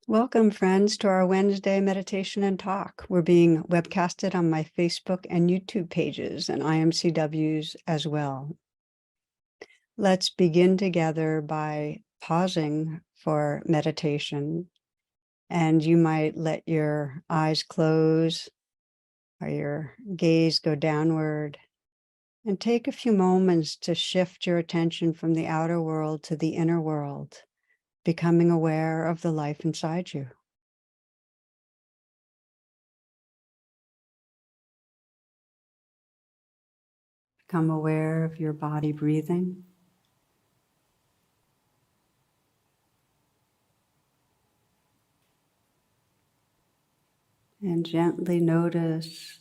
Welcome, friends, to our Wednesday meditation and talk. We're being webcasted on my Facebook and YouTube pages and IMCWs as well. Let's begin together by pausing for meditation. And you might let your eyes close or your gaze go downward and take a few moments to shift your attention from the outer world to the inner world, becoming aware of the life inside you. Become aware of your body breathing. And gently notice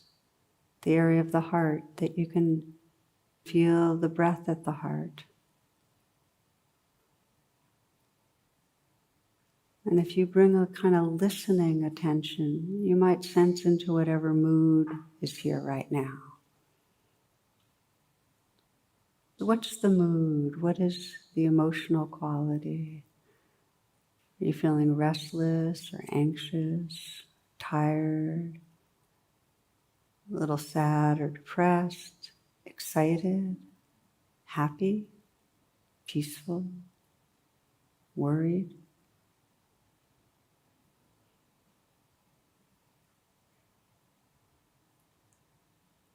the area of the heart that you can feel the breath at the heart. And if you bring a kind of listening attention, you might sense into whatever mood is here right now. What's the mood? What is the emotional quality? Are you feeling restless or anxious, tired, a little sad or depressed, excited, happy, peaceful, worried?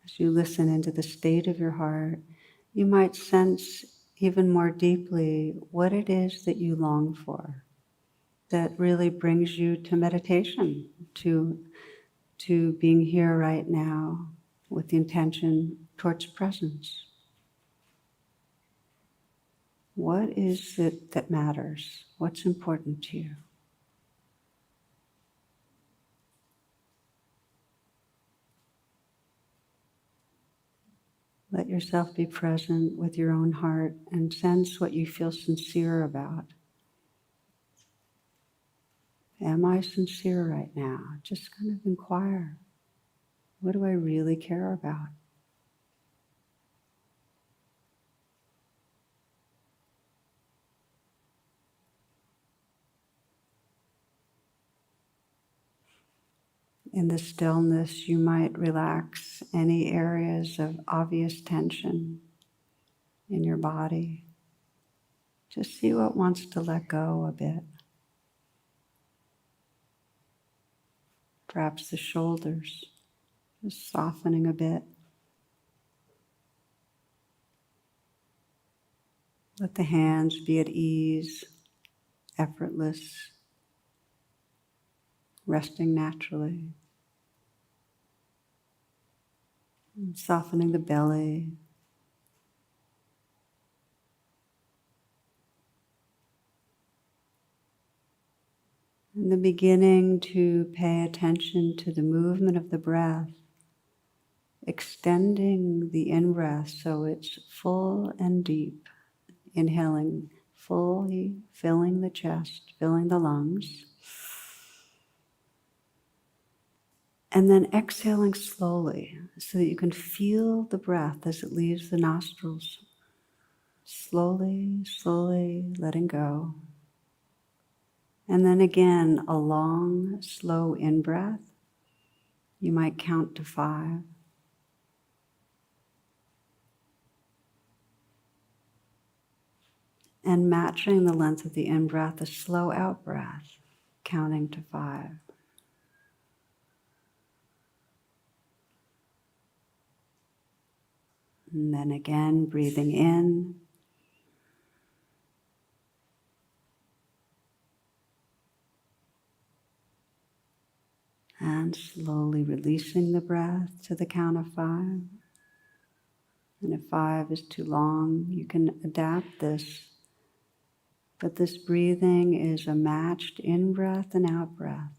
As you listen into the state of your heart, you might sense even more deeply what it is that you long for, that really brings you to meditation, to being here right now with the intention towards presence. What is it that matters? What's important to you? Let yourself be present with your own heart and sense what you feel sincere about. Am I sincere right now? Just kind of inquire. What do I really care about? In the stillness, you might relax any areas of obvious tension in your body. Just see what wants to let go a bit. Perhaps the shoulders, just softening a bit. Let the hands be at ease, effortless, resting naturally. And softening the belly. In the beginning, to pay attention to the movement of the breath, extending the in-breath so it's full and deep. Inhaling fully, filling the chest, filling the lungs. And then exhaling slowly so that you can feel the breath as it leaves the nostrils. Slowly, slowly letting go. And then again, a long, slow in-breath. You might count to 5. And matching the length of the in-breath, a slow out-breath, counting to 5. And then again, breathing in. And slowly releasing the breath to the count of 5. And if 5 is too long, you can adapt this. But this breathing is a matched in-breath and out-breath.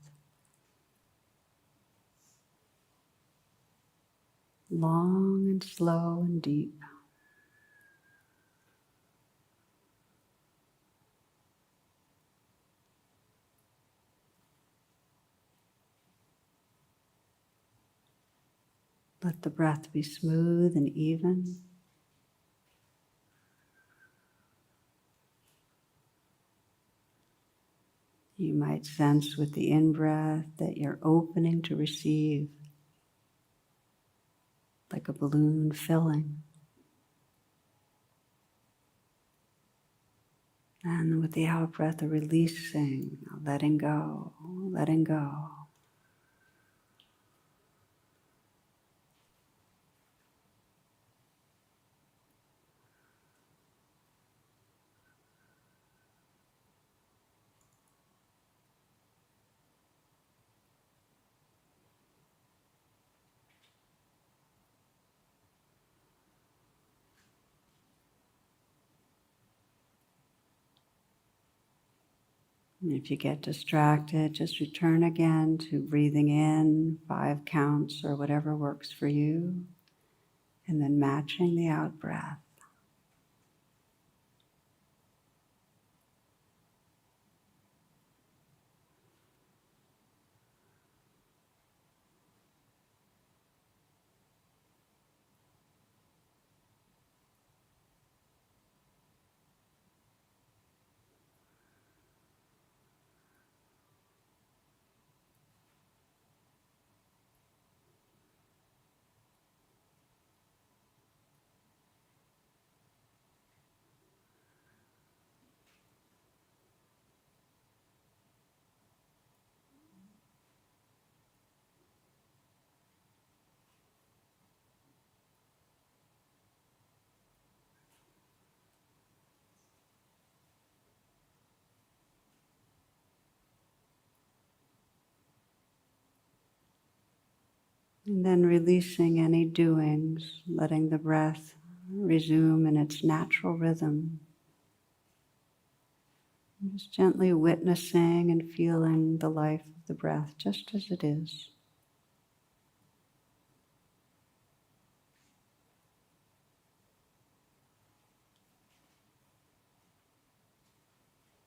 Long and slow and deep. Let the breath be smooth and even. You might might sense with the in-breath that you're opening to receive, like a balloon filling. And with the out-breath, a releasing, a letting go, letting go. And if you get distracted, just return again to breathing in 5 counts or whatever works for you, and then matching the out-breath. And then releasing any doings, letting the breath resume in its natural rhythm. And just gently witnessing and feeling the life of the breath just as it is.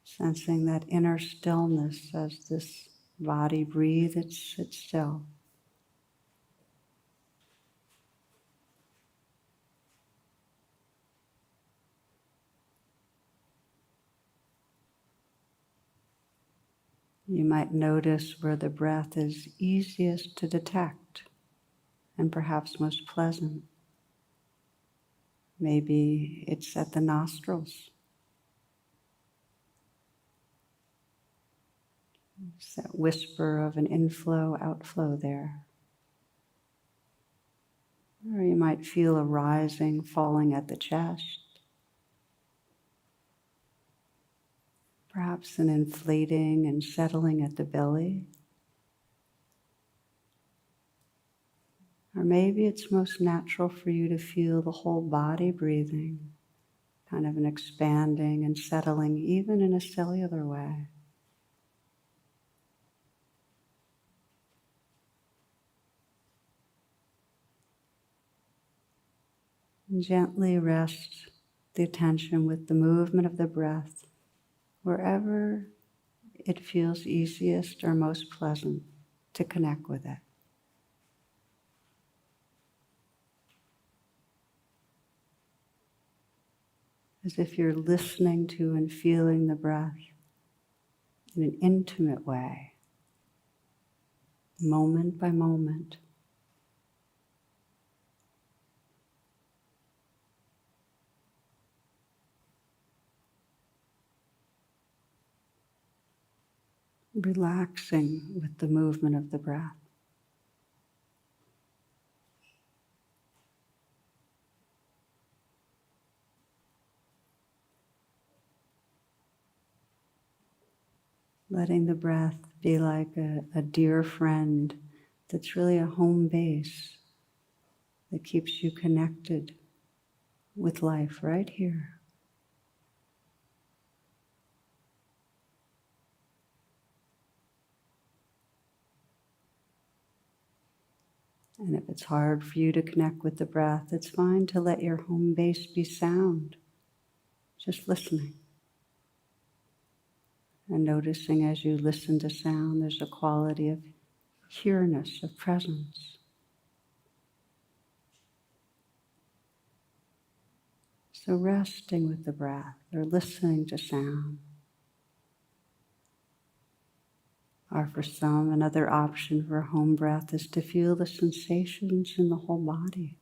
Sensing that inner stillness as this body breathes itself. You might notice where the breath is easiest to detect and perhaps most pleasant. Maybe it's at the nostrils. It's that whisper of an inflow, outflow there. Or you might feel a rising, falling at the chest. Perhaps an inflating and settling at the belly. Or maybe it's most natural for you to feel the whole body breathing, kind of an expanding and settling even in a cellular way. And gently rest the attention with the movement of the breath wherever it feels easiest or most pleasant to connect with it. As if you're listening to and feeling the breath in an intimate way, moment by moment. Relaxing with the movement of the breath. Letting the breath be like a dear friend that's really a home base that keeps you connected with life right here. And if it's hard for you to connect with the breath, it's fine to let your home base be sound. Just listening. And noticing as you listen to sound, there's a quality of here-ness, of presence. So resting with the breath or listening to sound. Or for some, another option for a home breath is to feel the sensations in the whole body,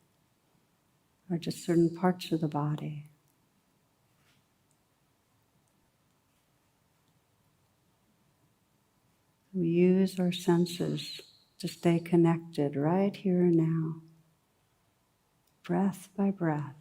or just certain parts of the body. We use our senses to stay connected right here and now, breath by breath.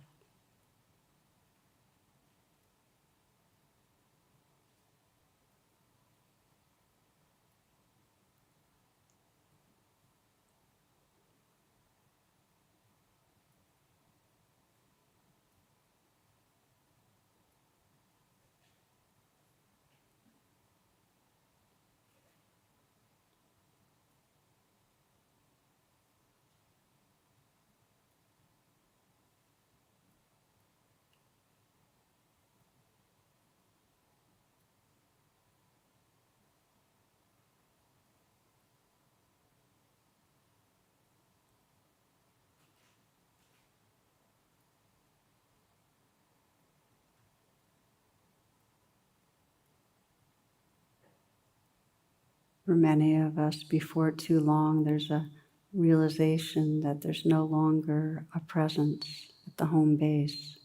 For many of us, before too long, there's a realization that there's no longer a presence at the home base.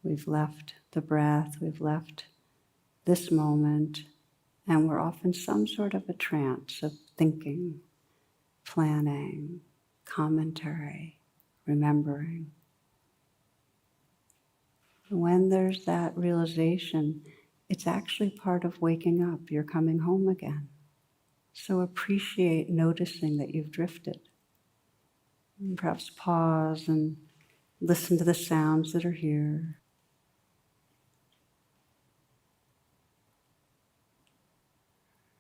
We've left the breath, we've left this moment, and we're off in some sort of a trance of thinking, planning, commentary, remembering. When there's that realization, it's actually part of waking up. You're coming home again. So appreciate noticing that you've drifted. And perhaps pause and listen to the sounds that are here.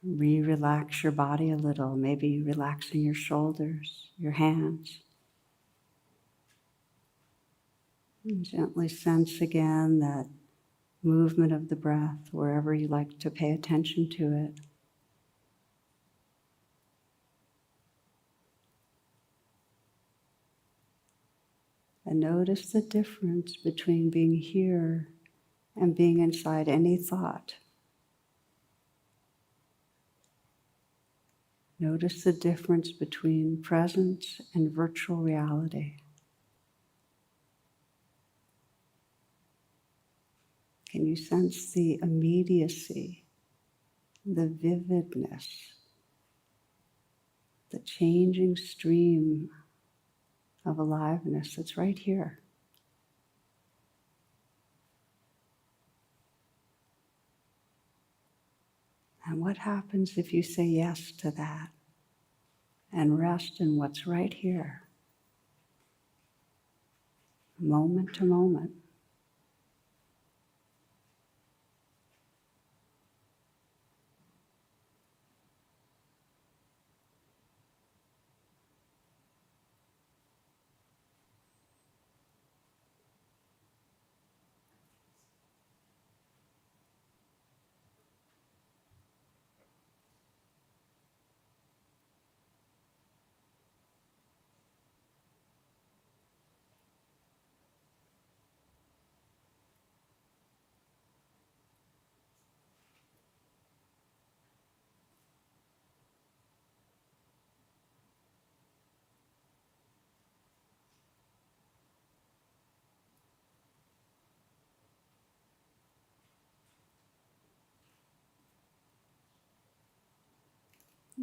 Relax your body a little, maybe relaxing your shoulders, your hands. And gently sense again that movement of the breath wherever you like to pay attention to it. And notice the difference between being here and being inside any thought. Notice the difference between presence and virtual reality. Can you sense the immediacy, the vividness, the changing stream of aliveness that's right here? And what happens if you say yes to that and rest in what's right here, moment to moment?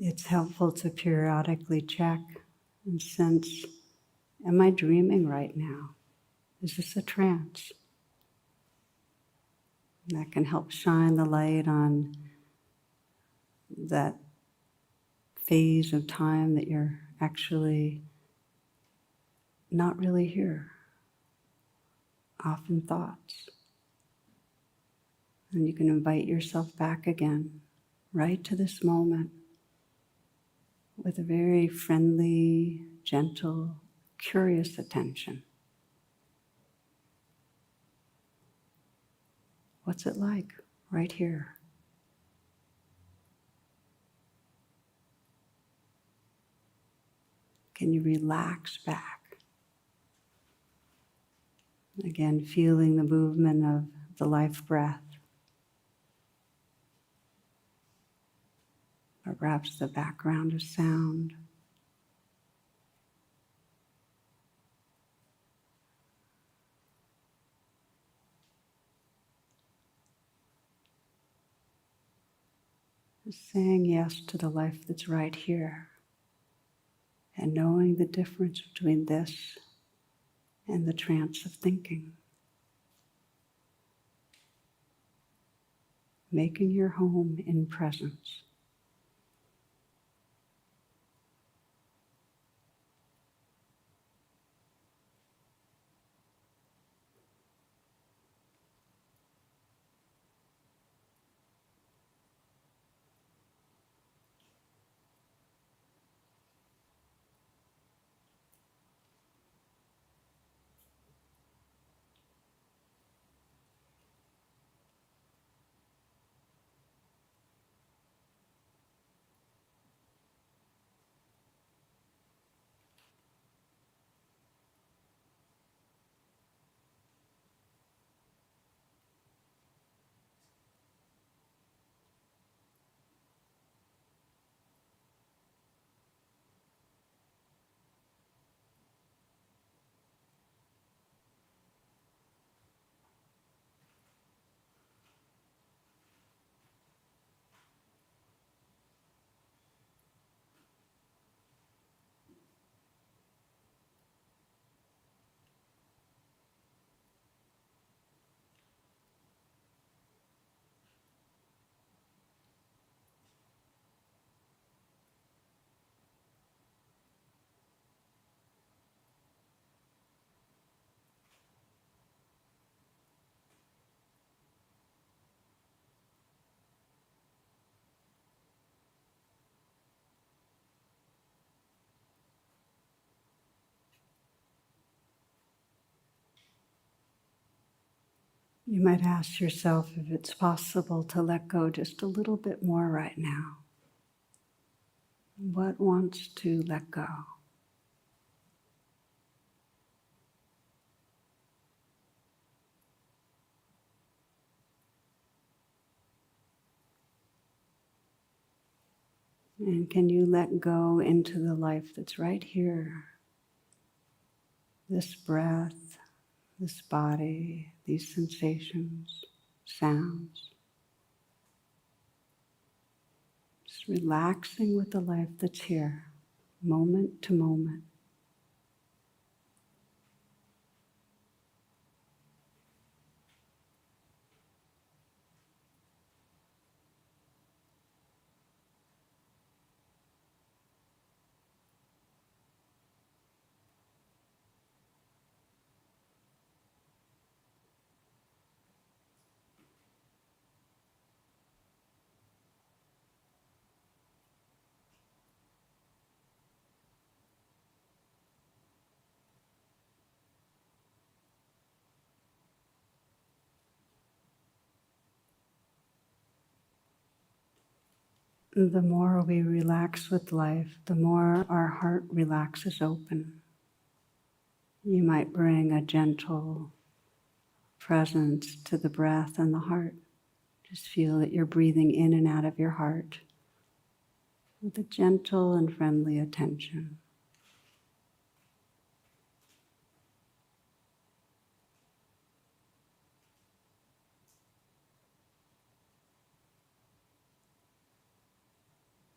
It's helpful to periodically check and sense, am I dreaming right now? Is this a trance? And that can help shine the light on that phase of time that you're actually not really here, often thoughts. And you can invite yourself back again, right to this moment, with a very friendly, gentle, curious attention. What's it like right here? Can you relax back? Again, feeling the movement of the life breath. or perhaps the background of sound. Just saying yes to the life that's right here and knowing the difference between this and the trance of thinking. Making your home in presence. You might ask yourself if it's possible to let go just a little bit more right now. What wants to let go? And can you let go into the life that's right here? This breath, this body, these sensations, sounds. Just relaxing with the life that's here, moment to moment. The more we relax with life, the more our heart relaxes open. You might bring a gentle presence to the breath and the heart. Just feel that you're breathing in and out of your heart with a gentle and friendly attention.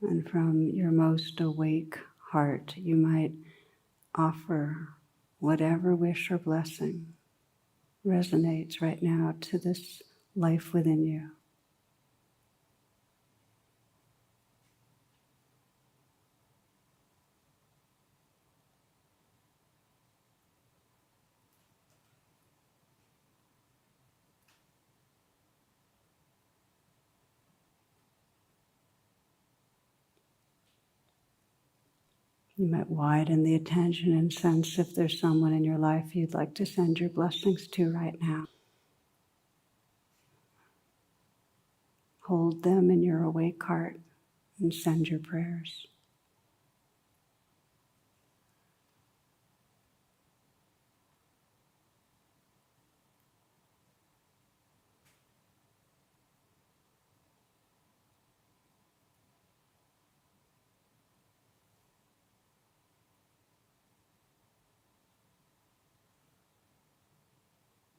And from your most awake heart, you might offer whatever wish or blessing resonates right now to this life within you. You might widen the attention and sense if there's someone in your life you'd like to send your blessings to right now. Hold them in your awake heart and send your prayers.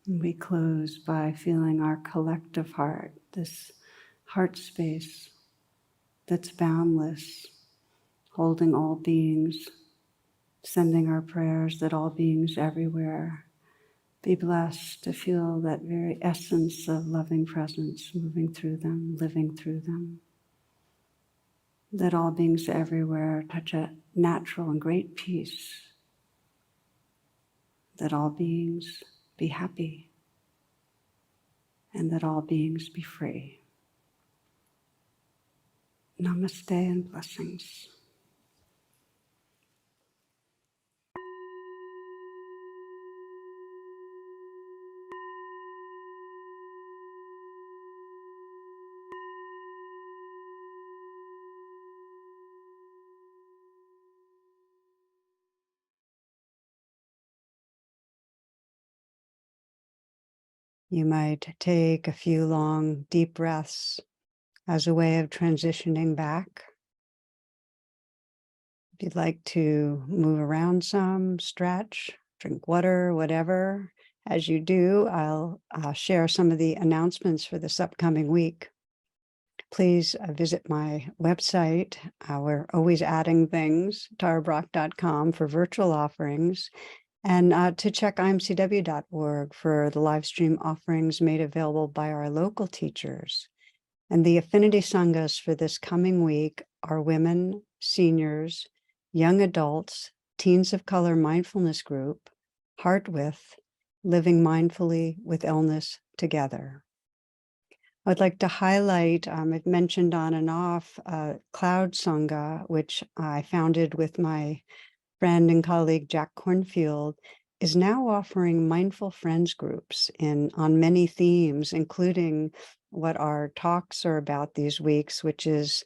And we close by feeling our collective heart, this heart space that's boundless, holding all beings, sending our prayers that all beings everywhere be blessed to feel that very essence of loving presence moving through them, living through them. That all beings everywhere touch a natural and great peace. That all beings be happy, and that all beings be free. Namaste and blessings. You might take a few long, deep breaths as a way of transitioning back. If you'd like to move around some, stretch, drink water, whatever, as you do, I'll share some of the announcements for this upcoming week. Please visit my website. We're always adding things, tarabrach.com for virtual offerings, and to check imcw.org for the live stream offerings made available by our local teachers. And the affinity sanghas for this coming week are women, seniors, young adults, teens of color mindfulness group, Heart With, Living Mindfully with Illness Together. I'd like to highlight, I've mentioned on and off, Cloud Sangha, which I founded with my friend and colleague Jack Cornfield, is now offering mindful friends groups on many themes, including what our talks are about these weeks, which is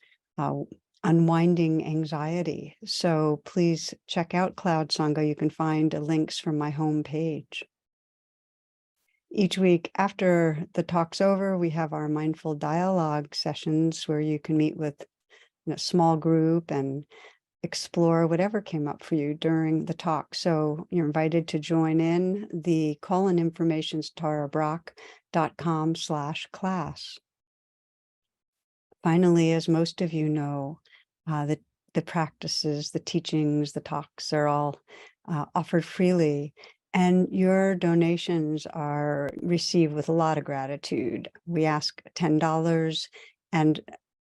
unwinding anxiety. So please check out Cloud Sangha. You can find links from my homepage. Each week after the talk's over, we have our mindful dialogue sessions where you can meet with a small group and explore whatever came up for you during the talk. So you're invited to join in. The call-in information is tarabrach.com/class. Finally, as most of you know, the practices, the teachings, the talks are all offered freely. And your donations are received with a lot of gratitude. We ask $10 and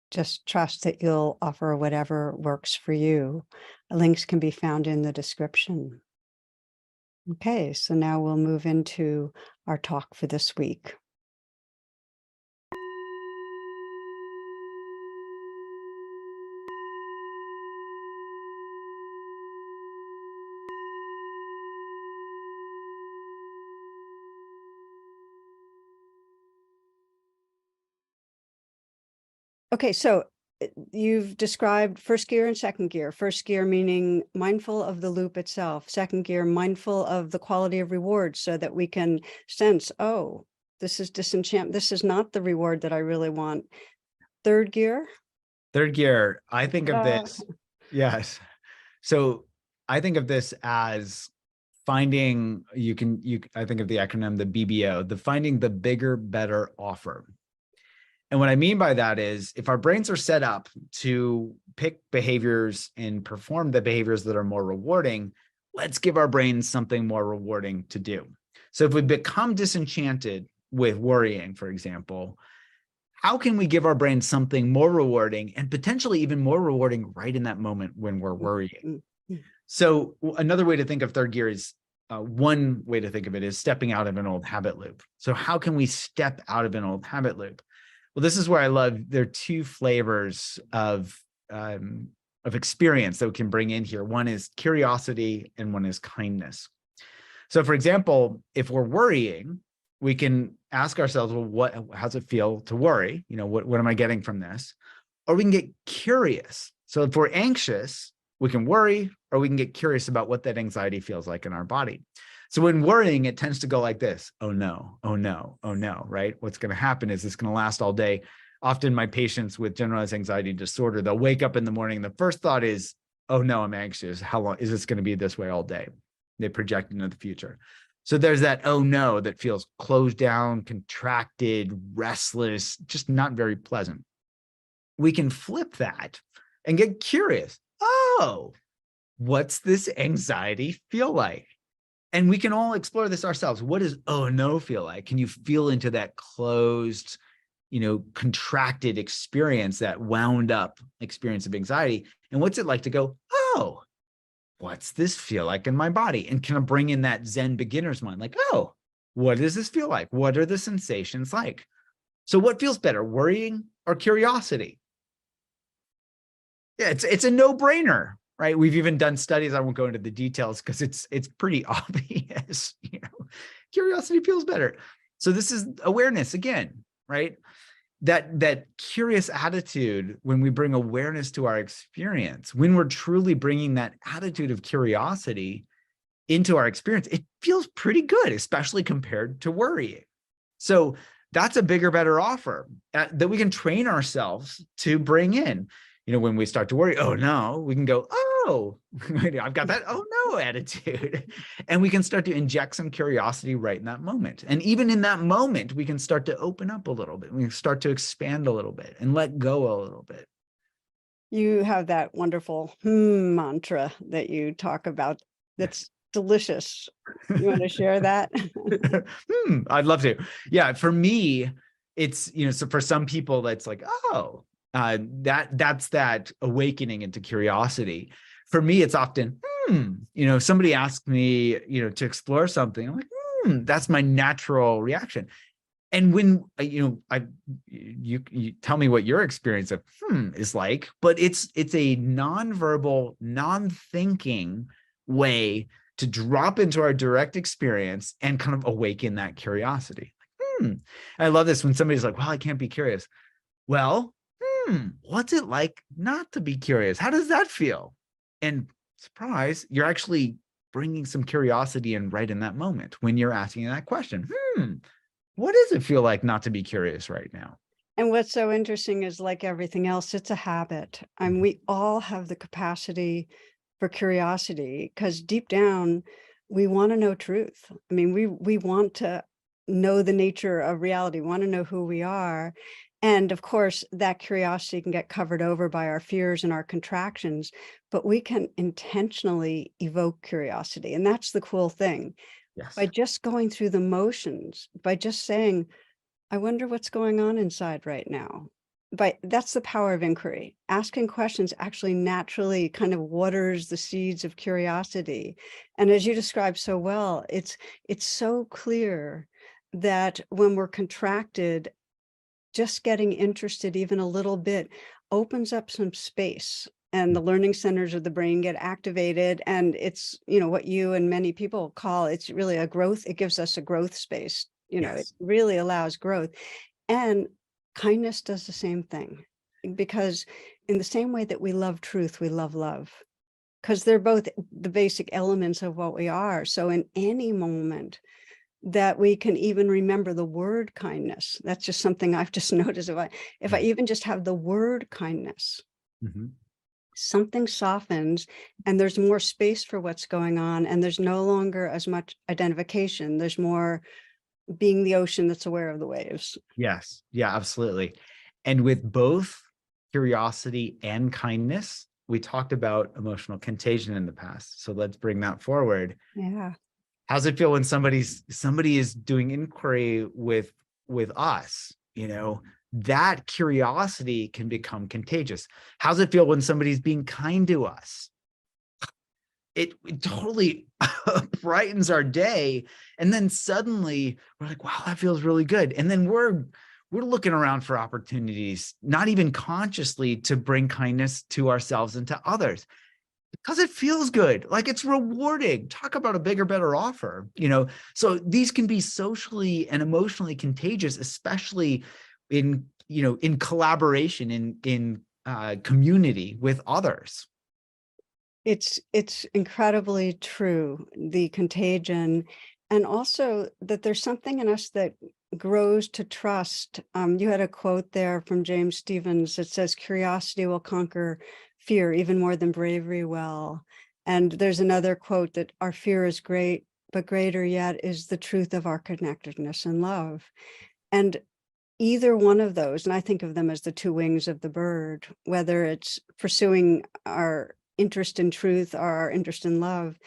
just trust that you'll offer whatever works for you. Links can be found in the description. Okay, so now we'll move into our talk for this week. Okay, so you've described first gear and second gear. First gear meaning mindful of the loop itself. Second gear, mindful of the quality of reward so that we can sense, oh, this is disenchantment. This is not the reward that I really want. Third gear? Third gear, I think of this, yes. So I think of this as finding, I think of the acronym, the BBO, the finding the bigger, better offer. And what I mean by that is if our brains are set up to pick behaviors and perform the behaviors that are more rewarding, let's give our brains something more rewarding to do. So if we become disenchanted with worrying, for example, how can we give our brains something more rewarding and potentially even more rewarding right in that moment when we're worrying? So another way to think of third gear is one way to think of it is stepping out of an old habit loop. So how can we step out of an old habit loop? Well, this is where I love, there are two flavors of experience that we can bring in here. One is curiosity and one is kindness. So for example, if we're worrying, we can ask ourselves, well, how does it feel to worry? You know, what am I getting from this? Or we can get curious. So if we're anxious, we can worry, or we can get curious about what that anxiety feels like in our body. So when worrying, it tends to go like this. Oh no, oh no, oh no, right? What's going to happen is this going to last all day. Often my patients with generalized anxiety disorder, they'll wake up in the morning. The first thought is, oh no, I'm anxious. How long is this going to be this way all day? They project into the future. So there's that, oh no, that feels closed down, contracted, restless, just not very pleasant. We can flip that and get curious. Oh, what's this anxiety feel like? And we can all explore this ourselves. What does oh no feel like? Can you feel into that closed, contracted experience, that wound up experience of anxiety? And what's it like to go, oh, what's this feel like in my body? And kind of bring in that Zen beginner's mind, like, oh, what does this feel like? What are the sensations like? So what feels better, worrying or curiosity? Yeah, it's a no-brainer, right? We've even done studies. I won't go into the details because it's pretty obvious. Curiosity feels better. So this is awareness again, right? That curious attitude, when we bring awareness to our experience, when we're truly bringing that attitude of curiosity into our experience, it feels pretty good, especially compared to worrying. So that's a bigger, better offer that we can train ourselves to bring in. When we start to worry, oh no, we can go, oh, I've got that oh no attitude. And we can start to inject some curiosity right in that moment. And even in that moment, we can start to open up a little bit. We can start to expand a little bit and let go a little bit. You have that wonderful mantra that you talk about. That's delicious. You want to share that? I'd love to. Yeah, for me, it's, so for some people that's like, oh, that's that awakening into curiosity. For me, it's often, somebody asks me, to explore something. I'm like, that's my natural reaction. And when, you tell me what your experience of is like, but it's a nonverbal, non-thinking way to drop into our direct experience and kind of awaken that curiosity. I love this when somebody's like, well, I can't be curious. Well, what's it like not to be curious? How does that feel? And surprise, you're actually bringing some curiosity in right in that moment when you're asking that question. What does it feel like not to be curious right now? And what's so interesting is, like everything else, it's a habit. I mean, we all have the capacity for curiosity because deep down, we want to know truth. I mean, we want to know the nature of reality, want to know who we are. And of course, that curiosity can get covered over by our fears and our contractions, but we can intentionally evoke curiosity. And that's the cool thing. Yes. By just going through the motions, by just saying, I wonder what's going on inside right now. But that's the power of inquiry. Asking questions actually naturally kind of waters the seeds of curiosity. And as you described so well, it's so clear that when we're contracted, just getting interested even a little bit opens up some space, and the learning centers of the brain get activated. And it's, what you and many people call, it's really a growth. It gives us a growth space. It Yes. really allows growth. And kindness does the same thing, because in the same way that we love truth, we love love, because they're both the basic elements of what we are. So in any moment that we can even remember the word kindness, that's just something I've just noticed. If I even just have the word kindness, something softens and there's more space for what's going on, and there's no longer as much identification. There's more being the ocean that's aware of the waves. Yes. Yeah, absolutely. And with both curiosity and kindness, we talked about emotional contagion in the past. So let's bring that forward. Yeah. How's it feel when somebody is doing inquiry with us? That curiosity can become contagious. How's it feel when somebody's being kind to us? It totally brightens our day. And then suddenly we're like, wow, that feels really good. And then we're looking around for opportunities, not even consciously, to bring kindness to ourselves and to others, because it feels good. Like, it's rewarding. Talk about a bigger, better offer. So these can be socially and emotionally contagious, especially in collaboration, in community with others. It's incredibly true, the contagion, and also that there's something in us that grows to trust. You had a quote there from James Stevens that says, curiosity will conquer fear even more than bravery will. And there's another quote that our fear is great but greater yet is the truth of our connectedness and love. And either one of those, and I think of them as the two wings of the bird, whether it's pursuing our interest in truth or our interest in love,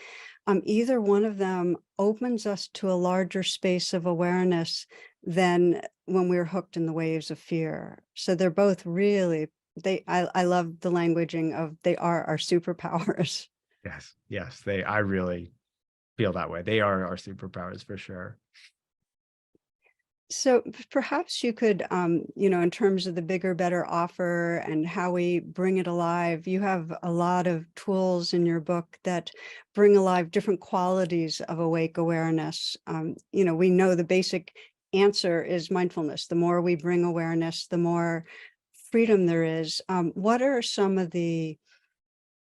either one of them opens us to a larger space of awareness than when we're hooked in the waves of fear. So they're both really, I love the languaging of they are our superpowers. Yes, yes, I really feel that way. They are our superpowers for sure. So perhaps you could, in terms of the bigger, better offer and how we bring it alive, you have a lot of tools in your book that bring alive different qualities of awake awareness. We know the basic answer is mindfulness. The more we bring awareness, the more freedom there is. What are some of the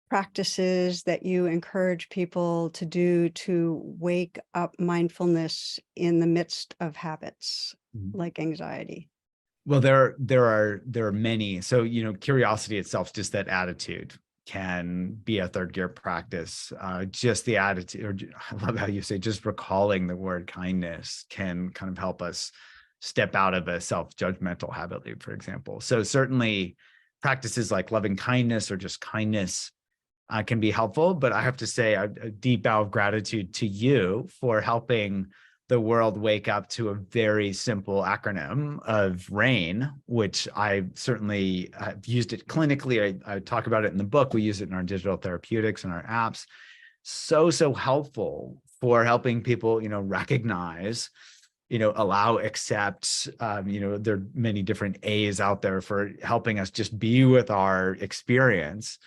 practices that you encourage people to do to wake up mindfulness in the midst of habits like anxiety? Well, there are many. So, curiosity itself, just that attitude can be a third gear practice. Just the attitude, or I love how you say, just recalling the word kindness can kind of help us step out of a self-judgmental habit loop, for example. So certainly practices like loving kindness or just kindness can be helpful. But I have to say a deep bow of gratitude to you for helping the world wake up to a very simple acronym of RAIN, which I certainly have used it clinically. I talk about it in the book. We use it in our digital therapeutics and our apps. So helpful for helping people, recognize, allow, accept, there are many different A's out there for helping us just be with our experience.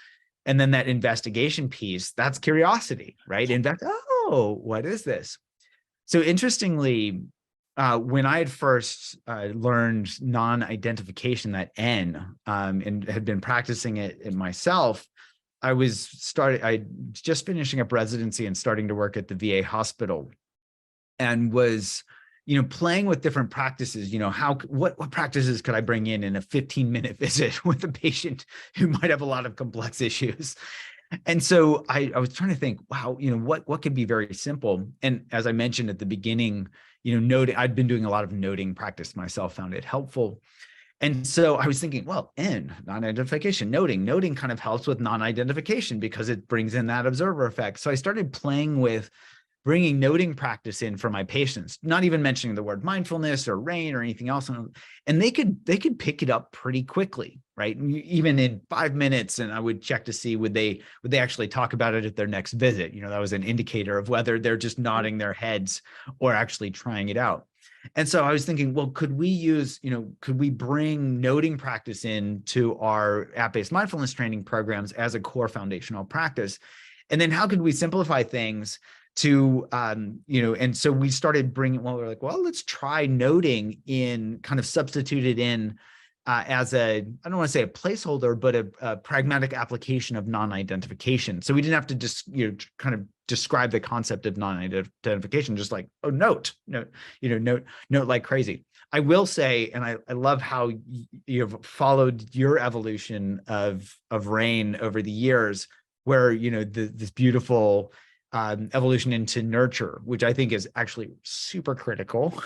And then that investigation piece, that's curiosity, right? Oh, what is this? So interestingly, when I had first learned non-identification, that N, and had been practicing it myself, I just finishing up residency and starting to work at the VA hospital, and was, playing with different practices. What practices could I bring in a 15-minute visit with a patient who might have a lot of complex issues? And so I was trying to think, wow, what could be very simple? And as I mentioned at the beginning, noting, I'd been doing a lot of noting practice myself, found it helpful. And so I was thinking, well, non-identification, noting kind of helps with non-identification because it brings in that observer effect. So I started playing with bringing noting practice in for my patients, not even mentioning the word mindfulness or RAIN or anything else. And they could pick it up pretty quickly, right? Even in 5 minutes. And I would check to see, would they actually talk about it at their next visit? That was an indicator of whether they're just nodding their heads or actually trying it out. And so I was thinking, well, could we bring noting practice into our app-based mindfulness training programs as a core foundational practice? And then how could we simplify things to, and so we started bringing, we're like, well, let's try noting in, kind of substituted in as I don't want to say a placeholder, but a pragmatic application of non-identification. So we didn't have to just, kind of describe the concept of non-identification, just like, oh, note like crazy. I will say, and I love how you've followed your evolution of RAIN over the years, where, this beautiful evolution into nurture, which I think is actually super critical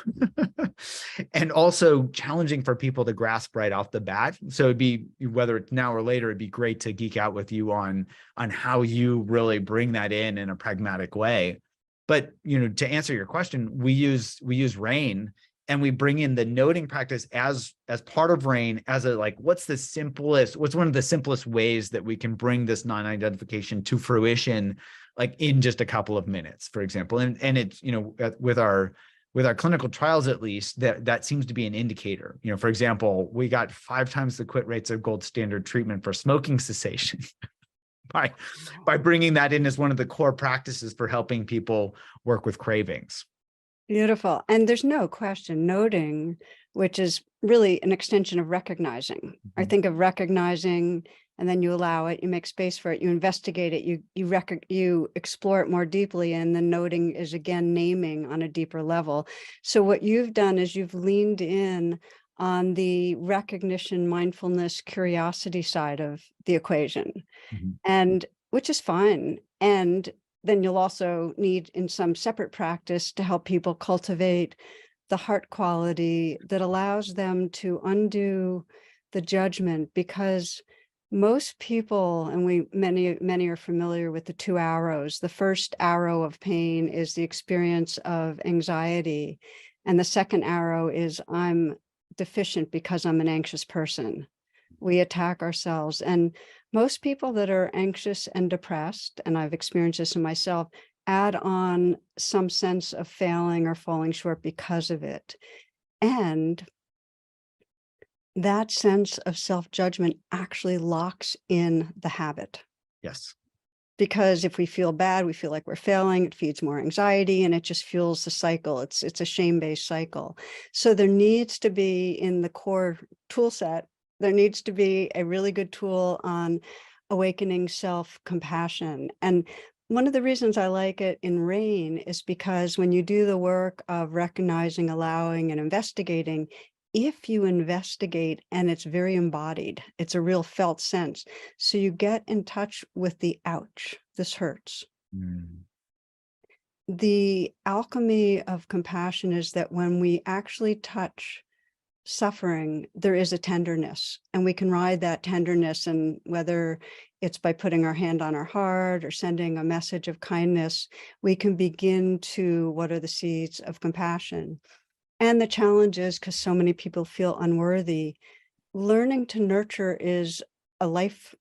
and also challenging for people to grasp right off the bat. So it'd be, whether it's now or later, it'd be great to geek out with you on how you really bring that in a pragmatic way. But, to answer your question, we use RAIN, and we bring in the noting practice as part of RAIN, as what's one of the simplest ways that we can bring this non-identification to fruition, in just a couple of minutes, for example. And it's, with our clinical trials, at least, that seems to be an indicator. For example, we got 5 times the quit rates of gold standard treatment for smoking cessation by bringing that in as one of the core practices for helping people work with cravings. Beautiful. And there's no question, noting, which is really an extension of recognizing. I think of recognizing, and then you allow it, you make space for it, you investigate it, you explore it more deeply, and then noting is, again, naming on a deeper level. So what you've done is you've leaned in on the recognition, mindfulness, curiosity side of the equation, and which is fine. And then you'll also need in some separate practice to help people cultivate the heart quality that allows them to undo the judgment, because most people, and many are familiar with the 2 arrows. The first arrow of pain is the experience of anxiety, and the second arrow is I'm deficient because I'm an anxious person. We attack ourselves, and most people that are anxious and depressed, and I've experienced this in myself, add on some sense of failing or falling short because of it. And that sense of self-judgment actually locks in the habit. Yes. Because if we feel bad, we feel like we're failing, it feeds more anxiety, and it just fuels the cycle. It's a shame-based cycle. So there needs to be, in the core tool set, there needs to be a really good tool on awakening self-compassion. And one of the reasons I like it in RAIN is because when you do the work of recognizing, allowing, and investigating, if you investigate and it's very embodied, it's a real felt sense. So you get in touch with the ouch, this hurts. Mm. The alchemy of compassion is that when we actually touch suffering, there is a tenderness, and we can ride that tenderness. And whether it's by putting our hand on our heart or sending a message of kindness, we can begin to water the seeds of compassion. And the challenge is, because so many people feel unworthy, learning to nurture is a life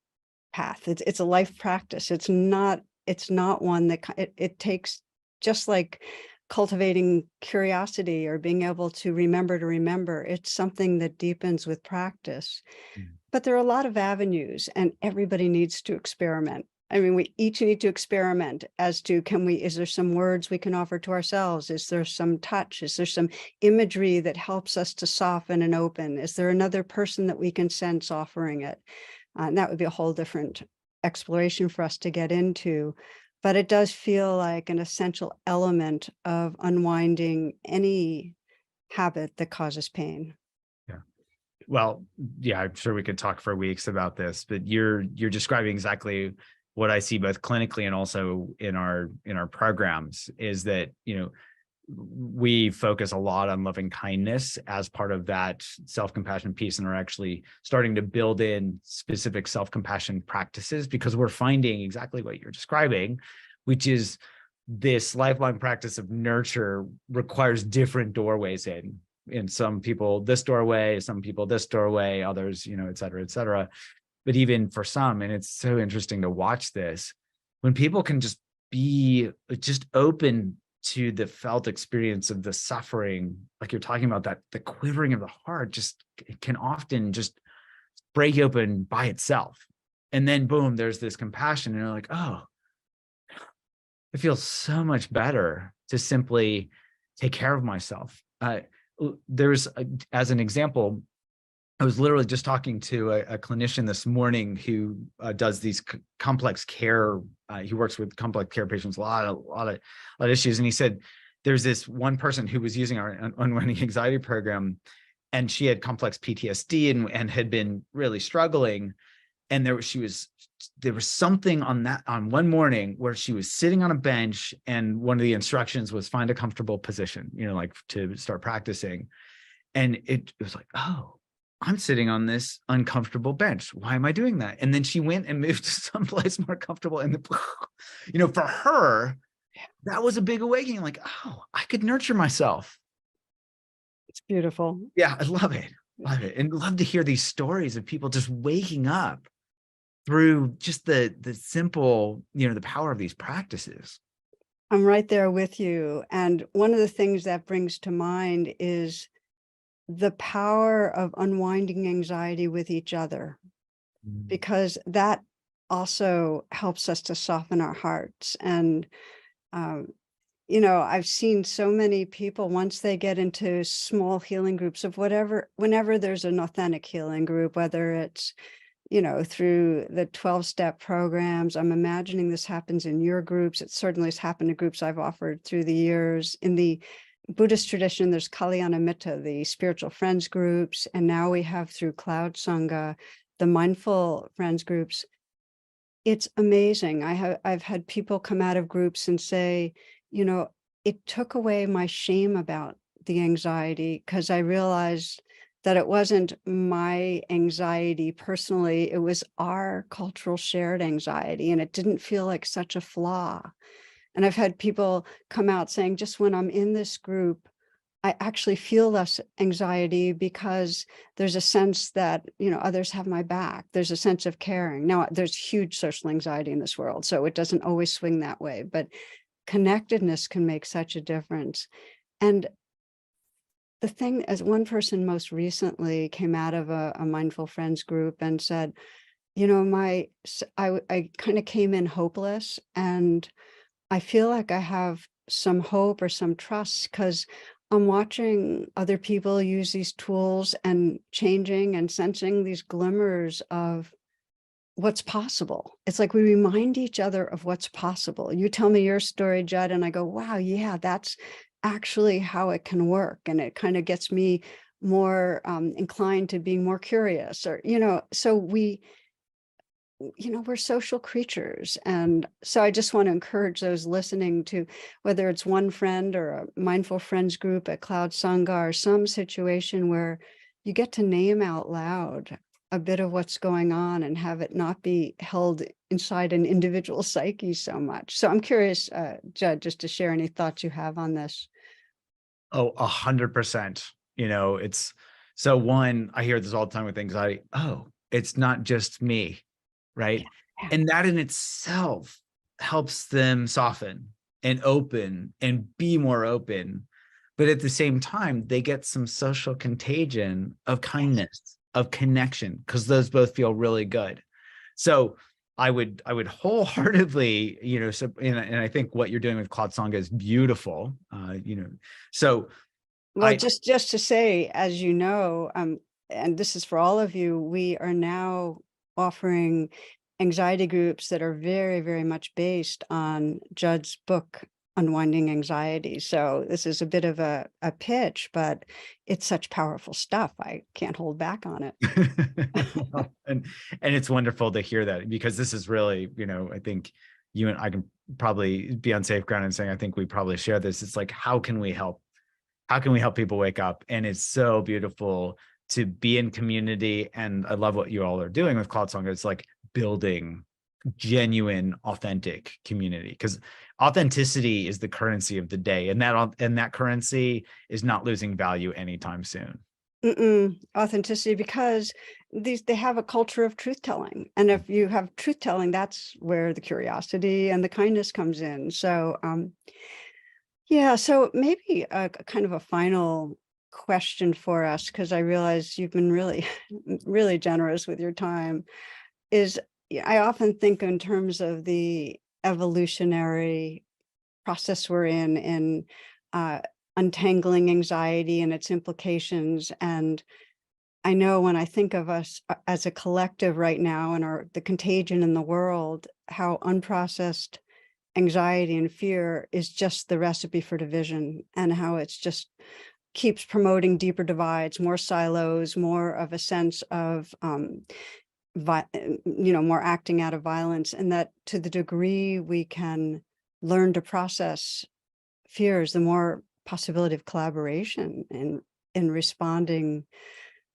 path. It's a life practice. It's not one that it takes, just like cultivating curiosity or being able to remember. It's something that deepens with practice. Mm. But there are a lot of avenues, and everybody needs to experiment. I mean, we each need to experiment as to, is there some words we can offer to ourselves? Is there some touch? Is there some imagery that helps us to soften and open? Is there another person that we can sense offering it? And that would be a whole different exploration for us to get into. But it does feel like an essential element of unwinding any habit that causes pain. Yeah. Well, yeah, I'm sure we could talk for weeks about this, but you're describing exactly what I see both clinically and also in our programs, is that, we focus a lot on loving kindness as part of that self-compassion piece, and are actually starting to build in specific self-compassion practices, because we're finding exactly what you're describing, which is this lifelong practice of nurture requires different doorways in some people this doorway, some people this doorway, others, et cetera, et cetera. But even for some, and it's so interesting to watch this, when people can just be just open to the felt experience of the suffering, like you're talking about, that the quivering of the heart just can often just break open by itself. And then boom, there's this compassion, and you're like, oh, it feels so much better to simply take care of myself. As an example, I was literally just talking to a clinician this morning who does these complex care. He works with complex care patients, a lot of issues. And he said, there's this one person who was using our Unwinding anxiety program, and she had complex PTSD and had been really struggling. And there was something on one morning where she was sitting on a bench, and one of the instructions was find a comfortable position, like to start practicing. And it was like, oh, I'm sitting on this uncomfortable bench. Why am I doing that? And then she went and moved to someplace more comfortable. And for her, that was a big awakening. Like, oh, I could nurture myself. It's beautiful. Yeah, I love it. Love it. And love to hear these stories of people just waking up through just the simple, the power of these practices. I'm right there with you. And one of the things that brings to mind is the power of unwinding anxiety with each other, because that also helps us to soften our hearts. And, I've seen so many people, once they get into small healing groups of whenever there's an authentic healing group, whether it's, through the 12-step programs. I'm imagining this happens in your groups. It certainly has happened to groups I've offered through the years. In the Buddhist tradition, there's Kalyana Mitta, the spiritual friends groups, and now we have, through Cloud Sangha, the mindful friends groups. It's amazing. I've had people come out of groups and say, you know, it took away my shame about the anxiety because I realized that it wasn't my anxiety personally, it was our cultural shared anxiety, and it didn't feel like such a flaw. And I've had people come out saying, just when I'm in this group, I actually feel less anxiety because there's a sense that, others have my back. There's a sense of caring. Now, there's huge social anxiety in this world, so it doesn't always swing that way, but connectedness can make such a difference. And the thing, as one person most recently came out of a mindful friends group and said, I kind of came in hopeless, and I feel like I have some hope or some trust because I'm watching other people use these tools and changing and sensing these glimmers of what's possible. It's like we remind each other of what's possible. You tell me your story, Judd, and I go, wow, yeah, that's actually how it can work. And it kind of gets me more inclined to being more curious, or, so we're social creatures. And so I just want to encourage those listening to, whether it's one friend or a mindful friends group at Cloud Sangha or some situation where you get to name out loud a bit of what's going on and have it not be held inside an individual psyche so much. So I'm curious, Judd, just to share any thoughts you have on this. Oh, 100%. It's so one, I hear this all the time with anxiety. Oh, it's not just me, right? Yeah. And that in itself helps them soften and open and be more open. But at the same time, they get some social contagion of Yes. kindness, of connection, because those both feel really good. So I would wholeheartedly, so and I think what you're doing with Cloud Sangha is beautiful. So Well, I just to say, as you know, and this is for all of you, we are now offering anxiety groups that are very, very much based on Judd's book, Unwinding Anxiety. So this is a bit of a pitch, but it's such powerful stuff. I can't hold back on it. well, and it's wonderful to hear that, because this is really, I think you and I can probably be on safe ground in saying I think we probably share this. It's like, how can we help? How can we help people wake up? And it's so beautiful to be in community. And I love what you all are doing with Cloud Sangha. It's like building genuine, authentic community, because authenticity is the currency of the day, and that currency is not losing value anytime soon. Authenticity, because they have a culture of truth telling, and if you have truth telling, that's where the curiosity and the kindness comes in. So yeah, so maybe a kind of a final question for us, because I realize you've been really, really generous with your time, is I often think in terms of the evolutionary process we're in uh, untangling anxiety and its implications. And I know when I think of us as a collective right now and the contagion in the world, how unprocessed anxiety and fear is just the recipe for division, and how it's just keeps promoting deeper divides, more silos, more of a sense of more acting out of violence. And that to the degree we can learn to process fears, the more possibility of collaboration in responding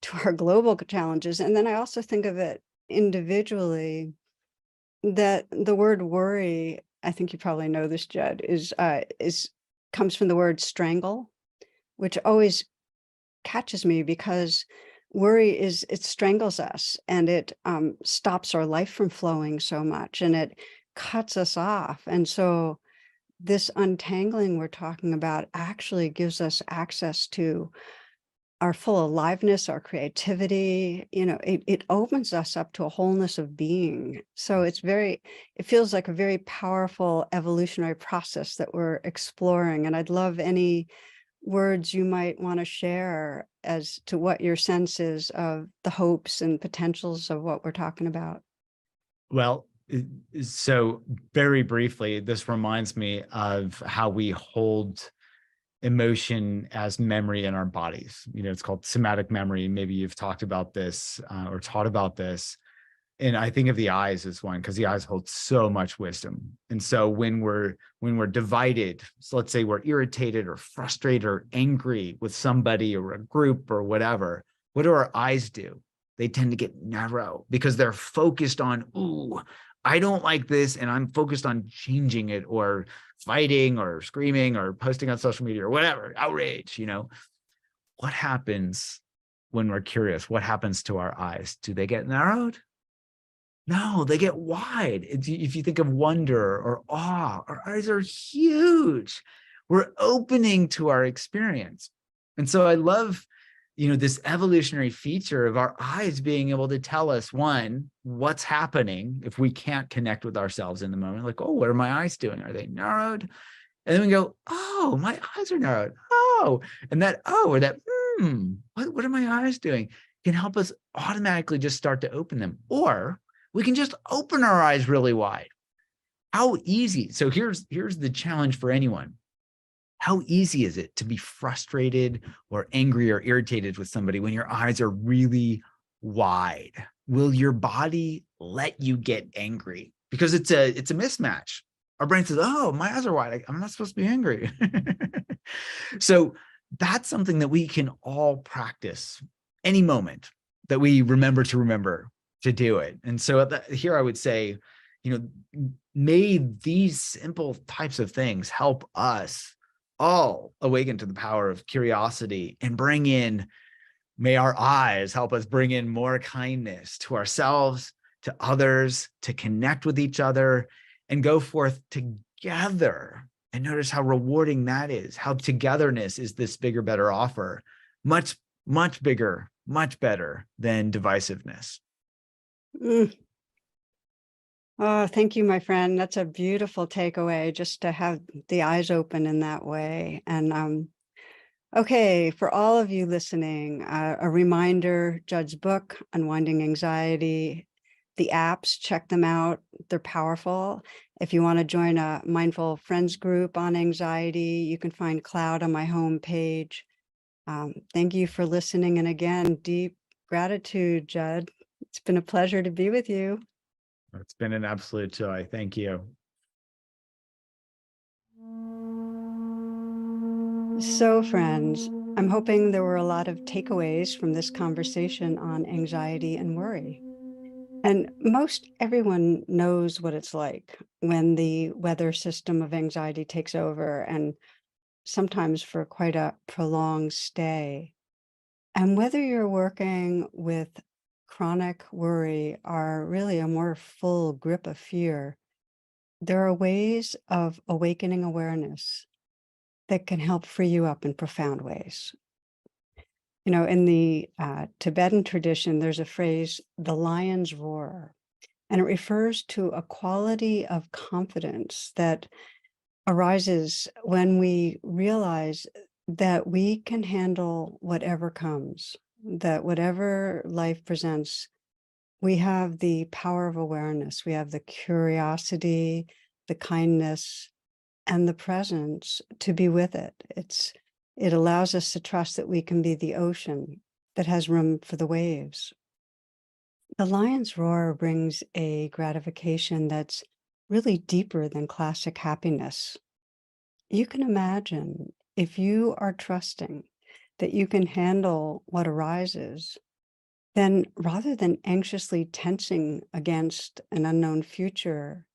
to our global challenges. And then I also think of it individually, that the word worry, I think you probably know this, Judd, is comes from the word strangle, which always catches me, because worry it strangles us, and it stops our life from flowing so much, and it cuts us off. And so this untangling we're talking about actually gives us access to our full aliveness, our creativity. It opens us up to a wholeness of being. So it feels like a very powerful evolutionary process that we're exploring. And I'd love any words you might want to share as to what your sense is of the hopes and potentials of what we're talking about. Well, so very briefly, this reminds me of how we hold emotion as memory in our bodies. It's called somatic memory. Maybe you've talked about this or taught about this. and I think of the eyes as one, because the eyes hold so much wisdom. And so when we're divided, so let's say we're irritated or frustrated or angry with somebody or a group or whatever, what do our eyes do? They tend to get narrow because they're focused on, ooh, I don't like this, and I'm focused on changing it or fighting or screaming or posting on social media or whatever, outrage, What happens when we're curious? What happens to our eyes? Do they get narrowed? No, they get wide. If you think of wonder or awe, our eyes are huge. We're opening to our experience. And so I love, this evolutionary feature of our eyes being able to tell us, one, what's happening if we can't connect with ourselves in the moment. Like, oh, what are my eyes doing? Are they narrowed? And then we go, oh, my eyes are narrowed. Oh, and that, oh, or that, what are my eyes doing? Can help us automatically just start to open them. Or we can just open our eyes really wide. How easy. So here's the challenge for anyone. How easy is it to be frustrated or angry or irritated with somebody when your eyes are really wide? Will your body let you get angry? Because it's a mismatch. Our brain says, oh, my eyes are wide. I'm not supposed to be angry. So that's something that we can all practice any moment that we remember to do it. And so here I would say, may these simple types of things help us all awaken to the power of curiosity and may our eyes help us bring in more kindness to ourselves, to others, to connect with each other, and go forth together. And notice how rewarding that is, how togetherness is this bigger, better offer. Much, much bigger, much better than divisiveness. Oh, thank you, my friend. That's a beautiful takeaway, just to have the eyes open in that way. And okay, for all of you listening, a reminder, Judd's book, Unwinding Anxiety, the apps, check them out. They're powerful. If you want to join a Mindful Friends group on anxiety, you can find Cloud on my homepage. Thank you for listening. And again, deep gratitude, Judd. It's been a pleasure to be with you. It's been an absolute joy. Thank you. So, friends, I'm hoping there were a lot of takeaways from this conversation on anxiety and worry. And most everyone knows what it's like when the weather system of anxiety takes over, and sometimes for quite a prolonged stay. And whether you're working with chronic worry or really a more full grip of fear, there are ways of awakening awareness that can help free you up in profound ways. In the Tibetan tradition, there's a phrase, the lion's roar, and it refers to a quality of confidence that arises when we realize that we can handle whatever comes, that whatever life presents, we have the power of awareness, we have the curiosity, the kindness, and the presence to be with it. It allows us to trust that we can be the ocean that has room for the waves. The lion's roar brings a gratification that's really deeper than classic happiness. You can imagine if you are trusting that you can handle what arises, then rather than anxiously tensing against an unknown future,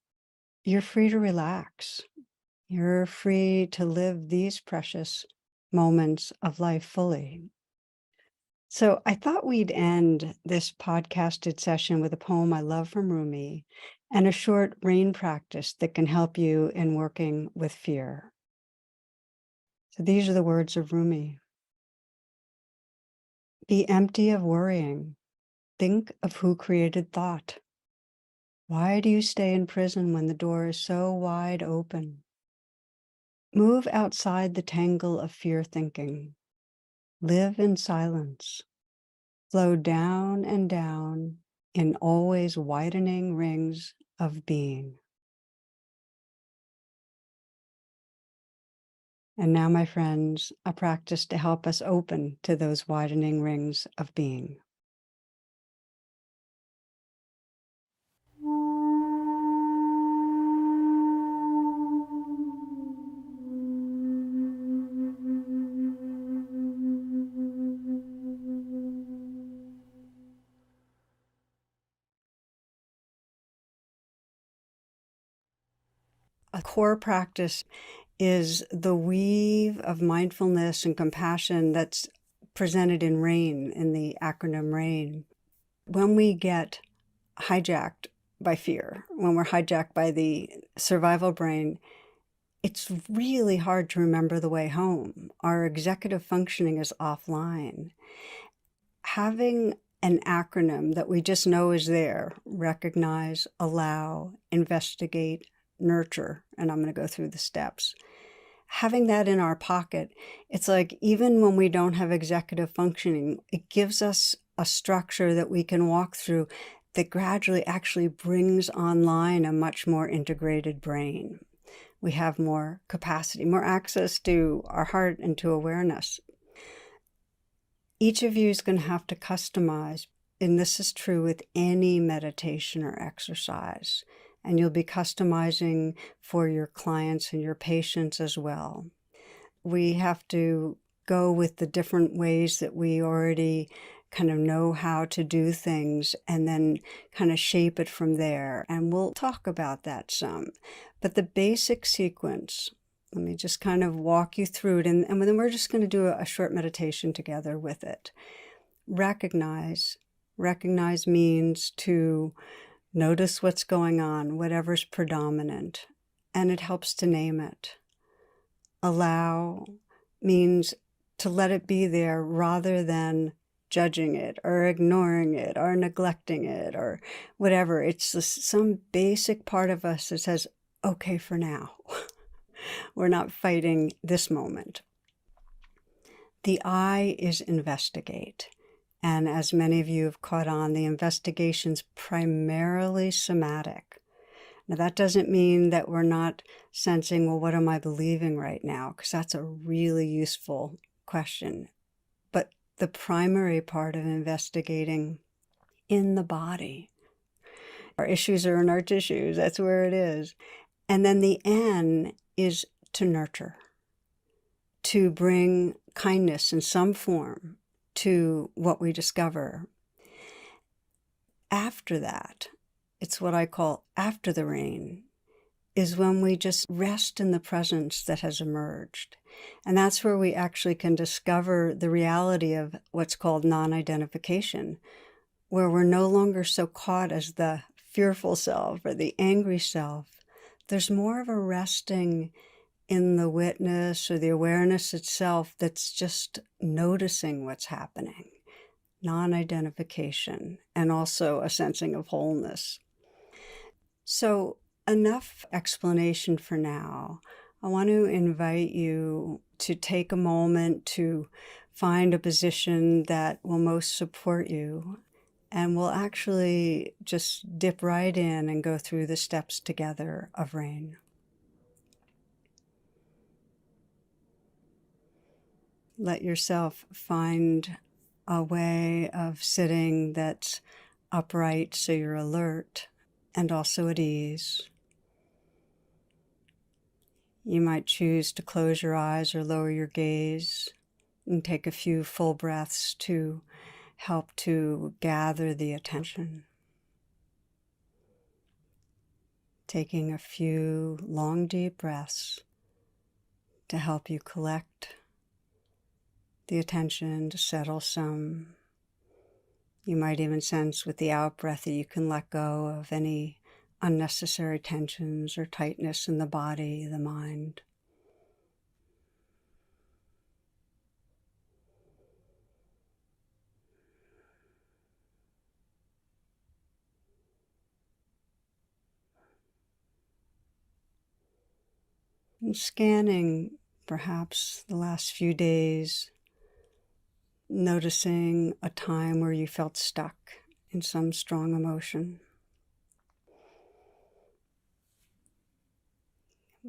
you're free to relax. You're free to live these precious moments of life fully. So I thought we'd end this podcasted session with a poem I love from Rumi and a short rain practice that can help you in working with fear. So these are the words of Rumi. Be empty of worrying. Think of who created thought. Why do you stay in prison when the door is so wide open? Move outside the tangle of fear thinking. Live in silence. Flow down and down in always widening rings of being. And now, my friends, a practice to help us open to those widening rings of being. A core practice is the weave of mindfulness and compassion that's presented in RAIN, in the acronym RAIN. When we get hijacked by fear, when we're hijacked by the survival brain, it's really hard to remember the way home. Our executive functioning is offline. Having an acronym that we just know is there: recognize, allow, investigate, nurture, and I'm going to go through the steps. Having that in our pocket, it's like even when we don't have executive functioning, it gives us a structure that we can walk through that gradually actually brings online a much more integrated brain. We have more capacity, more access to our heart and to awareness. Each of you is going to have to customize, and this is true with any meditation or exercise, and you'll be customizing for your clients and your patients as well. We have to go with the different ways that we already kind of know how to do things and then kind of shape it from there. And we'll talk about that some. But the basic sequence, let me just kind of walk you through it, and then we're just going to do a short meditation together with it. Recognize. Recognize means to notice what's going on, whatever's predominant, and it helps to name it. Allow means to let it be there rather than judging it or ignoring it or neglecting it or whatever. It's some basic part of us that says, okay, for now. We're not fighting this moment. The I is investigate. And as many of you have caught on, the investigation's primarily somatic. Now, that doesn't mean that we're not sensing, well, what am I believing right now? Because that's a really useful question. But the primary part of investigating in the body, our issues are in our tissues, that's where it is. And then the N is to nurture, to bring kindness in some form to what we discover. After that, it's what I call after the rain, is when we just rest in the presence that has emerged. And that's where we actually can discover the reality of what's called non-identification, where we're no longer so caught as the fearful self or the angry self. There's more of a resting in the witness or the awareness itself that's just noticing what's happening. Non-identification, and also a sensing of wholeness. So enough explanation for now. I want to invite you to take a moment to find a position that will most support you, and we'll actually just dip right in and go through the steps together of RAIN. Let yourself find a way of sitting that's upright so you're alert and also at ease. You might choose to close your eyes or lower your gaze and take a few full breaths to help to gather the attention. Taking a few long, deep breaths to help you collect the attention, to settle some. You might even sense with the out-breath that you can let go of any unnecessary tensions or tightness in the body, the mind. And scanning perhaps the last few days, noticing a time where you felt stuck in some strong emotion.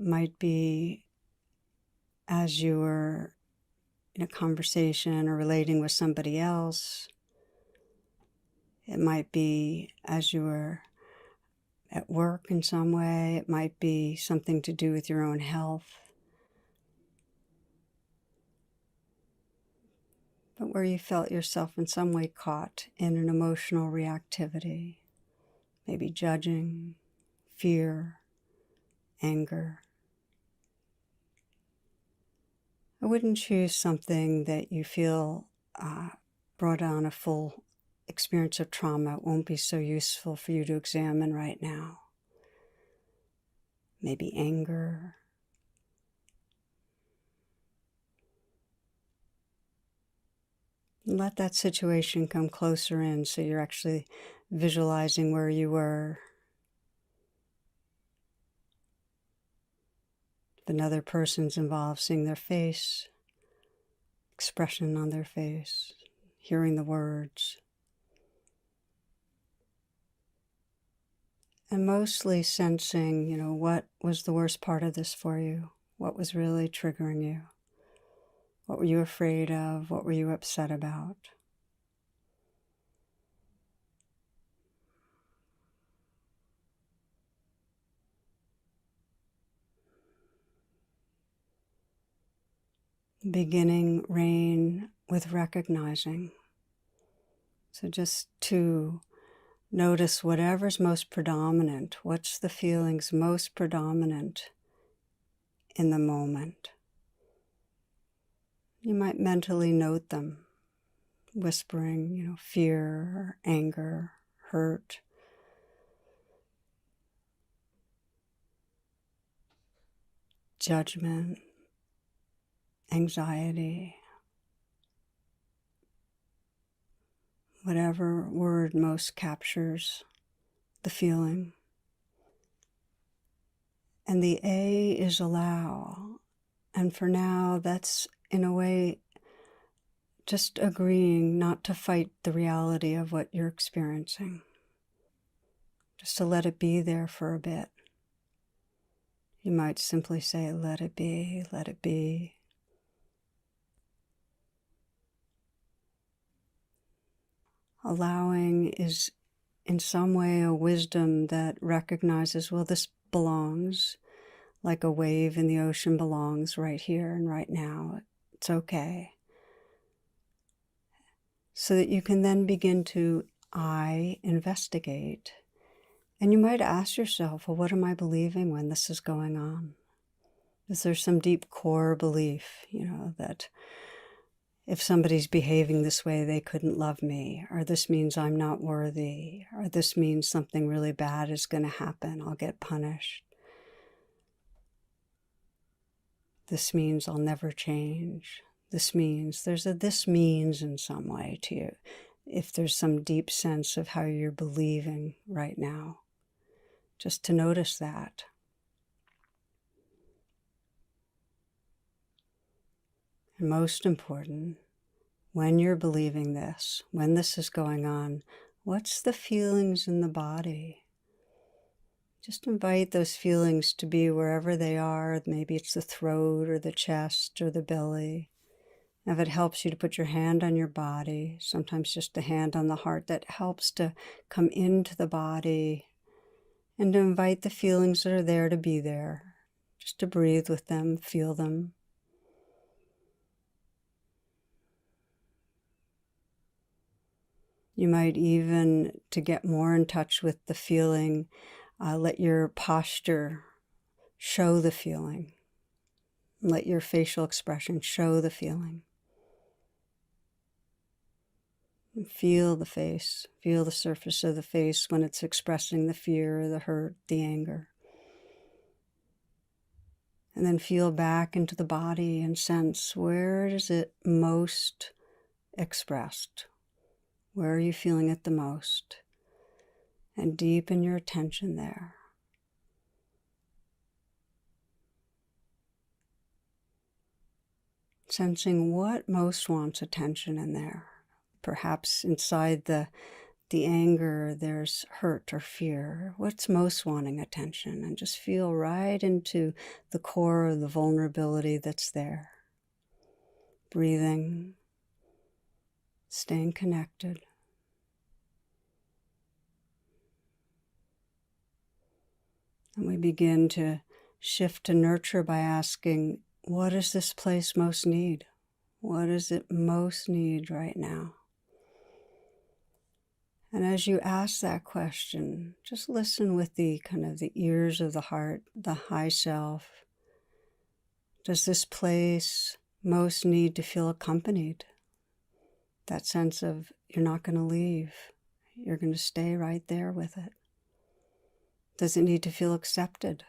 Might be as you were in a conversation or relating with somebody else. It might be as you were at work in some way. It might be something to do with your own health. But where you felt yourself in some way caught in an emotional reactivity, maybe judging, fear, anger. I wouldn't choose something that you feel brought on a full experience of trauma. It won't be so useful for you to examine right now. Maybe anger. Let that situation come closer in so you're actually visualizing where you were. If another person's involved, seeing their face, expression on their face, hearing the words. And mostly sensing, what was the worst part of this for you? What was really triggering you? What were you afraid of? What were you upset about? Beginning rain with recognizing. So just to notice whatever's most predominant. What's the feelings most predominant in the moment? You might mentally note them, whispering, fear, anger, hurt, judgment, anxiety, whatever word most captures the feeling. And the A is allow. And for now, that's in a way just agreeing not to fight the reality of what you're experiencing. Just to let it be there for a bit. You might simply say, let it be, let it be. Allowing is in some way a wisdom that recognizes, well, this belongs, like a wave in the ocean belongs right here and right now. It's okay. So that you can then begin to investigate. And you might ask yourself, well, what am I believing when this is going on? Is there some deep core belief, that if somebody's behaving this way, they couldn't love me, or this means I'm not worthy, or this means something really bad is going to happen, I'll get punished. This means I'll never change. This means, there's a this means in some way to you, if there's some deep sense of how you're believing right now. Just to notice that. And most important, when you're believing this, when this is going on, what's the feelings in the body? Just invite those feelings to be wherever they are. Maybe it's the throat or the chest or the belly. If it helps you to put your hand on your body, sometimes just a hand on the heart, that helps to come into the body and to invite the feelings that are there to be there, just to breathe with them, feel them. You might even, to get more in touch with the feeling, let your posture show the feeling. Let your facial expression show the feeling. And feel the face, feel the surface of the face when it's expressing the fear, the hurt, the anger. And then feel back into the body and sense, where is it most expressed? Where are you feeling it the most? And deepen your attention there. Sensing what most wants attention in there. Perhaps inside the anger, there's hurt or fear. What's most wanting attention? And just feel right into the core of the vulnerability that's there. Breathing, staying connected. And we begin to shift to nurture by asking, what does this place most need? What does it most need right now? And as you ask that question, just listen with the kind of the ears of the heart, the high self. Does this place most need to feel accompanied? That sense of you're not going to leave. You're going to stay right there with it. Does it need to feel accepted?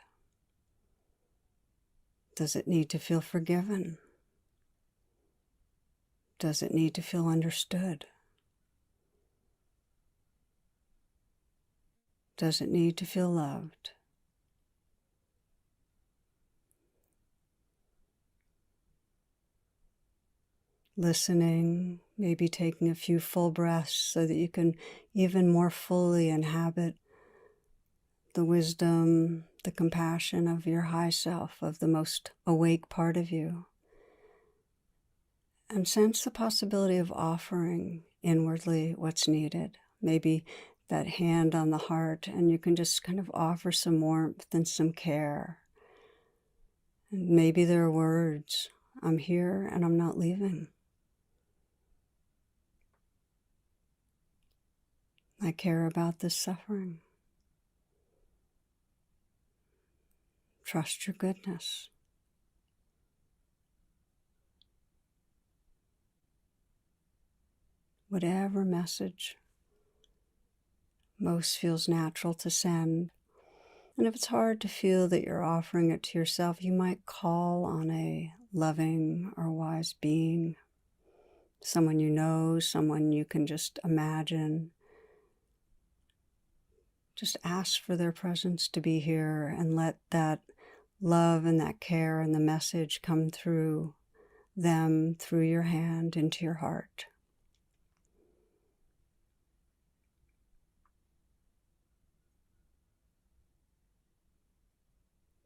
Does it need to feel forgiven? Does it need to feel understood? Does it need to feel loved? Listening, maybe taking a few full breaths so that you can even more fully inhabit the wisdom, the compassion of your high self, of the most awake part of you. And sense the possibility of offering inwardly what's needed. Maybe that hand on the heart, and you can just kind of offer some warmth and some care. And maybe there are words, I'm here and I'm not leaving. I care about this suffering. Trust your goodness. Whatever message most feels natural to send. And if it's hard to feel that you're offering it to yourself, you might call on a loving or wise being, someone you know, someone you can just imagine. Just ask for their presence to be here and let that love and that care and the message come through them, through your hand, into your heart.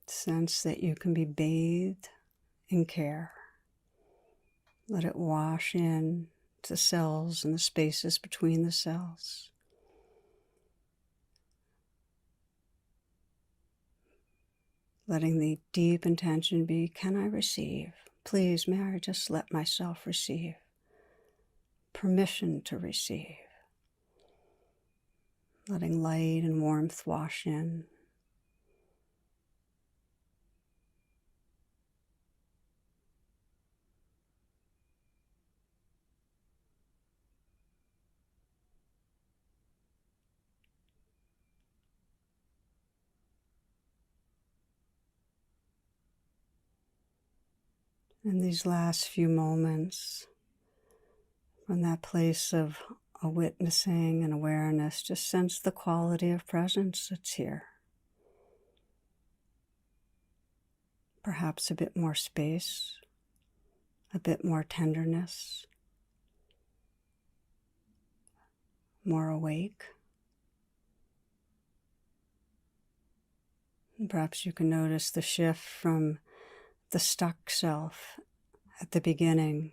Sense that you can be bathed in care. Let it wash in the cells and the spaces between the cells. Letting the deep intention be, can I receive? Please, may I just let myself receive? Permission to receive. Letting light and warmth wash in. In these last few moments, from that place of a witnessing and awareness, just sense the quality of presence that's here. Perhaps a bit more space, a bit more tenderness, more awake. And perhaps you can notice the shift from the stuck self at the beginning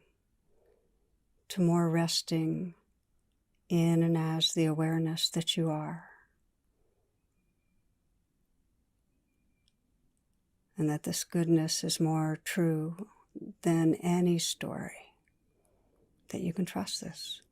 to more resting in and as the awareness that you are. And that this goodness is more true than any story, that you can trust this.